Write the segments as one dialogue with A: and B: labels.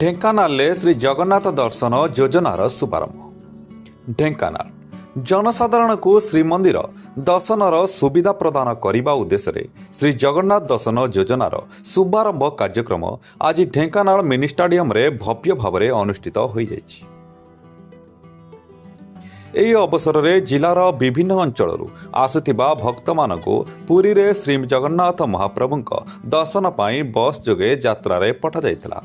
A: ଢେଙ୍କାନାଳରେ ଶ୍ରୀ ଜଗନ୍ନାଥ ଦର୍ଶନ ଯୋଜନାର ଶୁଭାରମ୍ଭ। ଢେଙ୍କାନାଳ ଜନସାଧାରଣଙ୍କୁ ଶ୍ରୀମନ୍ଦିର ଦର୍ଶନର ସୁବିଧା ପ୍ରଦାନ କରିବା ଉଦ୍ଦେଶ୍ୟରେ ଶ୍ରୀ ଜଗନ୍ନାଥ ଦର୍ଶନ ଯୋଜନାର ଶୁଭାରମ୍ଭ କାର୍ଯ୍ୟକ୍ରମ ଆଜି ଢେଙ୍କାନାଳ ମିନି ଷ୍ଟାଡିୟମରେ ଭବ୍ୟ ଭାବରେ ଅନୁଷ୍ଠିତ ହୋଇଯାଇଛି। ଏହି ଅବସରରେ ଜିଲ୍ଲାର ବିଭିନ୍ନ ଅଞ୍ଚଳରୁ ଆସୁଥିବା ଭକ୍ତମାନଙ୍କୁ ପୁରୀରେ ଶ୍ରୀ ଜଗନ୍ନାଥ ମହାପ୍ରଭୁଙ୍କ ଦର୍ଶନ ପାଇଁ ବସ୍ ଯୋଗେ ଯାତ୍ରାରେ ପଠାଯାଇଥିଲା।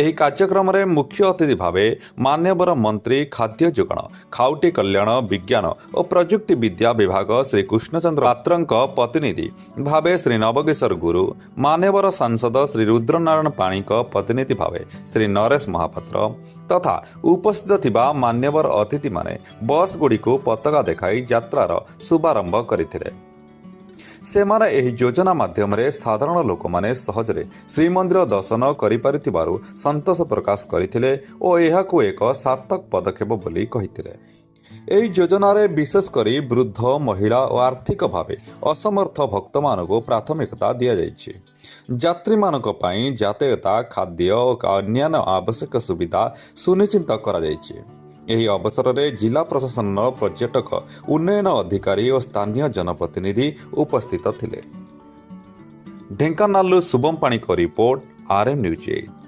A: ଏହି କାର୍ଯ୍ୟକ୍ରମରେ ମୁଖ୍ୟ ଅତିଥି ଭାବେ ମାନ୍ୟବର ମନ୍ତ୍ରୀ ଖାଦ୍ୟ ଯୋଗାଣ, ଖାଉଟି କଲ୍ୟାଣ, ବିଜ୍ଞାନ ଓ ପ୍ରଯୁକ୍ତି ବିଦ୍ୟା ବିଭାଗ ଶ୍ରୀ କୃଷ୍ଣଚନ୍ଦ୍ର ପାତ୍ରଙ୍କ ପ୍ରତିନିଧି ଭାବେ ଶ୍ରୀ ନବକିଶୋର ଗୁରୁ, ମାନ୍ୟବର ସାଂସଦ ଶ୍ରୀ ରୁଦ୍ରନାରାୟଣ ପାଣିଙ୍କ ପ୍ରତିନିଧି ଭାବେ ଶ୍ରୀ ନରେଶ ମହାପାତ୍ର ତଥା ଉପସ୍ଥିତ ଥିବା ମାନ୍ୟବର ଅତିଥିମାନେ ବସ୍ଗୁଡ଼ିକୁ ପତାକା ଦେଖାଇ ଯାତ୍ରାର ଶୁଭାରମ୍ଭ କରିଥିଲେ। ସେମାନେ ଏହି ଯୋଜନା ମାଧ୍ୟମରେ ସାଧାରଣ ଲୋକମାନେ ସହଜରେ ଶ୍ରୀମନ୍ଦିର ଦର୍ଶନ କରିପାରୁଥିବାରୁ ସନ୍ତୋଷ ପ୍ରକାଶ କରିଥିଲେ ଓ ଏହାକୁ ଏକ ସାର୍ଥକ ପଦକ୍ଷେପ ବୋଲି କହିଥିଲେ। ଏହି ଯୋଜନାରେ ବିଶେଷ କରି ବୃଦ୍ଧ, ମହିଳା ଓ ଆର୍ଥିକ ଭାବେ ଅସମର୍ଥ ଭକ୍ତମାନଙ୍କୁ ପ୍ରାଥମିକତା ଦିଆଯାଇଛି। ଯାତ୍ରୀମାନଙ୍କ ପାଇଁ ଯାତାୟାତ, ଖାଦ୍ୟ ଓ ଅନ୍ୟାନ୍ୟ ଆବଶ୍ୟକ ସୁବିଧା ସୁନିଶ୍ଚିତ କରାଯାଇଛି। ଏହି ଅବସରରେ ଜିଲ୍ଲା ପ୍ରଶାସନର ପର୍ଯ୍ୟଟକ ଉନ୍ନୟନ ଅଧିକାରୀ ଓ ସ୍ଥାନୀୟ ଜନପ୍ରତିନିଧି ଉପସ୍ଥିତ ଥିଲେ। ଢେଙ୍କାନାଳରୁ ଶୁଭମ ପାଣିଙ୍କ ରିପୋର୍ଟ, RM ନ୍ୟୁଜ୍ 8।